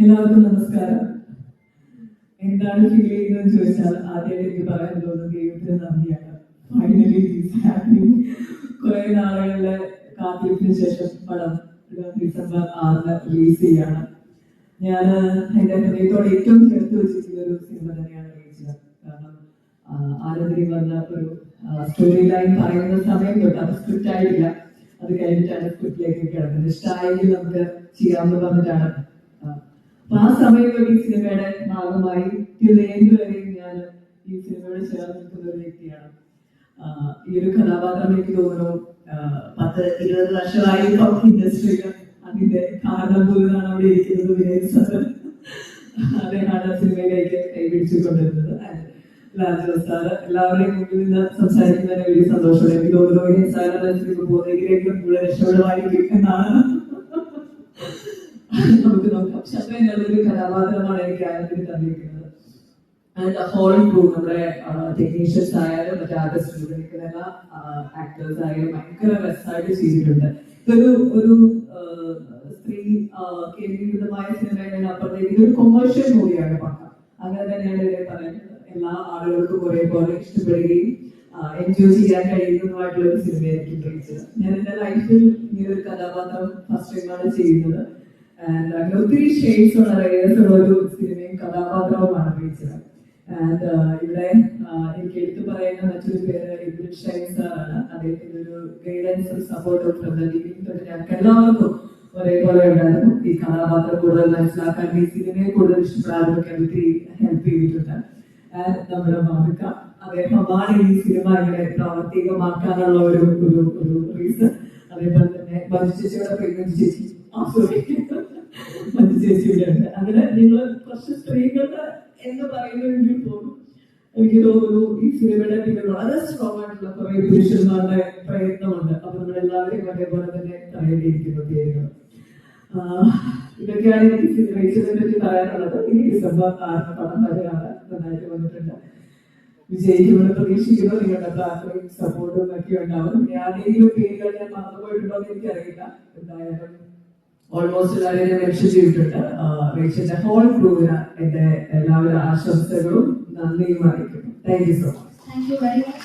എല്ലാവർക്കും നമസ്കാരം. എന്താണ് ഫീൽ ചെയ്യുന്നതെന്ന് ചോദിച്ചാൽ ആദ്യം എനിക്ക് പറയാൻ തോന്നുന്നത് ദൈവത്തിന് നന്ദിയാണ്. ഫൈനലി കുറെ നാളുകളിലെ കാത്തിരിപ്പിന് ശേഷം പടം ഡിസംബർ 6 റിലീസ് ചെയ്യാണ്. ഞാൻ എന്റെ ഹൃദയത്തോട് ഏറ്റവും ചേർത്ത് വെച്ചിട്ടുള്ള ഒരു സിനിമ തന്നെയാണ് റിലീസ്. കാരണം ആരതിരി വന്ന ഒരു സ്റ്റോറി ലൈൻ പറയുന്ന സമയം തൊട്ട് അത് സ്ക്രിപ്റ്റ് ആയിട്ടില്ല, അത് കഴിഞ്ഞിട്ടാണ് സ്ക്രിപ്റ്റിലേക്ക് കിടക്കുന്നത്. ഇഷ്ടമായെങ്കിൽ നമുക്ക് ചെയ്യാമെന്ന് പറഞ്ഞിട്ടാണ്. അപ്പൊ ആ സമയം തൊട്ട് ഈ സിനിമയുടെ ഭാഗമായി വരെയും ഞാൻ ഈ സിനിമയോട് ചേർന്ന് നിൽക്കുന്ന ഒരു വ്യക്തിയാണ്. ഈ ഒരു കഥാപാത്രം എനിക്ക് തോന്നുന്നു 10-20 വർഷമായി ഇൻഡസ്ട്രിയിൽ അതിന്റെ കാരണഭൂതനാണ് അവിടെ ഇരിക്കുന്നത്. വിനയ് സാർ അദ്ദേഹമാണ് സിനിമയിലേക്ക് കൈപിടിച്ചുകൊണ്ടിരുന്നത്. ലാൽജോ സാർ എല്ലാവരുടെയും മുമ്പിൽ നിന്ന് സംസാരിക്കുന്നതിന് വലിയ സന്തോഷമുണ്ട്. എനിക്ക് തോന്നുന്നു വിനയ് സാറിന്റെ സിനിമ പോകുന്നതിലേക്കും കൂടുതൽ രക്ഷപ്പെടുമായിരിക്കും എന്നാണ് നമുക്ക് നോക്കാം. ശത്രു എന്നുള്ളൊരു കഥാപാത്രമാണ് എനിക്ക് ആരംഭിച്ച് തന്നിരിക്കുന്നത്. ആൻഡ് ഹോൾ ക്രൂ, നമ്മുടെ ടെക്നീഷ്യൻസ് ആയാലും മറ്റേ ആർട്ടിസ്റ്റ് നിൽക്കുന്ന എല്ലാ ആക്ടേഴ്സ് ആയാലും ഭയങ്കര രസമായിട്ട് ചെയ്തിട്ടുണ്ട്. ഇതൊരു സ്ത്രീ കേന്ദ്രീകൃതമായ സിനിമയുടെ അപ്പുറത്തേക്ക് ഇതൊരു കൊമേഴ്ഷ്യൽ മൂവിയാണ് പക്ക. അങ്ങനെ തന്നെയാണ് ഇതിനെ പറയുന്നത്. എല്ലാ ആളുകൾക്കും ഒരേപോലെ ഇഷ്ടപ്പെടുകയും എൻജോയ് ചെയ്യാൻ കഴിയുന്നതുമായിട്ടുള്ള ഒരു സിനിമയായിരിക്കും പ്രേമിച്ചത്. ഞാൻ എന്റെ ലൈഫിൽ ഈ ഒരു കഥാപാത്രം ഫസ്റ്റ് ടൈമാണ് ചെയ്യുന്നത്. അങ്ങനെ ഒത്തിരി ഷെയ്ഡ്സ് ഉള്ള റേയേഴ്സ് ഉള്ള ഒരു സിനിമയും കഥാപാത്രവുമാണ് പ്രേമിച്ചത്. ആൻഡ് ഇവിടെ എനിക്ക് എടുത്തു പറയുന്ന മറ്റൊരു പേര് ഇബ്രിൻ ഷൈൻ സാറാണ്. അദ്ദേഹത്തിന്റെ ഒരു ഗൈഡൻസും സപ്പോർട്ടും ഞങ്ങൾക്ക് എല്ലാവർക്കും ഒരേപോലെ ഉണ്ടായിരുന്നു. ഈ കഥാപാത്രം കൂടുതൽ മനസ്സിലാക്കാൻ, ഈ സിനിമയെ കൂടുതൽ ഇഷ്ടപ്പെടാനൊക്കെ ഒത്തിരി ഹെൽപ്പ് ചെയ്തിട്ടുണ്ട്. ആൻഡ് നമ്മുടെ മാതൃക, അദ്ദേഹമാണ് ഈ സിനിമ ഇങ്ങനെ പ്രാവർത്തികമാക്കാനുള്ള ഒരു റീസൺ. അതേപോലെ തന്നെ മഞ്ജു ചേച്ചിയുടെ പ്രേമിച്ച് ചേച്ചി മഞ്ജു ചേച്ചിയുടെ ഉണ്ട്. അങ്ങനെ നിങ്ങൾ കുറച്ച് സ്ത്രീകളുടെ എന്ന് പറയുന്നതെങ്കിൽ പോലും എനിക്ക് തോന്നുന്നു ഈ സിനിമയുടെ പിന്നിൽ വളരെ സ്ട്രോങ് ആയിട്ടുള്ള കുറെ പുരുഷന്മാരുടെ പ്രയത്നമുണ്ട്. അപ്പൊ നമ്മളെല്ലാവരെയും അതേപോലെ തന്നെ പറയേണ്ടിയിരിക്കുന്നു പേരുകൾ. ഇതൊക്കെയാണ് എനിക്ക് സിനിമയെ പറ്റി പറയാനുള്ളത്. ഇനി ഡിസംബർ 6 പടം വരെയാണ്, നന്നായിട്ട് വന്നിട്ടുണ്ട്. വിജയിക്കുമെന്ന് പ്രതീക്ഷിക്കുന്നു. നിങ്ങളുടെ പ്രാർത്ഥനയും സപ്പോർട്ടും ഒക്കെ ഉണ്ടാവും. ഞാനേതെങ്കിലും പേരുകൾ ഞാൻ മറന്നുപോയിട്ടുണ്ടോ എന്ന് എനിക്കറിയില്ല. എന്തായാലും ഓൾമോസ്റ്റ് എല്ലാവരെയും മെൻഷൻ ചെയ്തിട്ടുണ്ട്. റേച്ചലിന്റെ ഹോൾ ക്രൂവിന് എന്റെ എല്ലാവരും ആശംസകളും നന്ദിയും അറിയിക്കുന്നു. Thank you so much.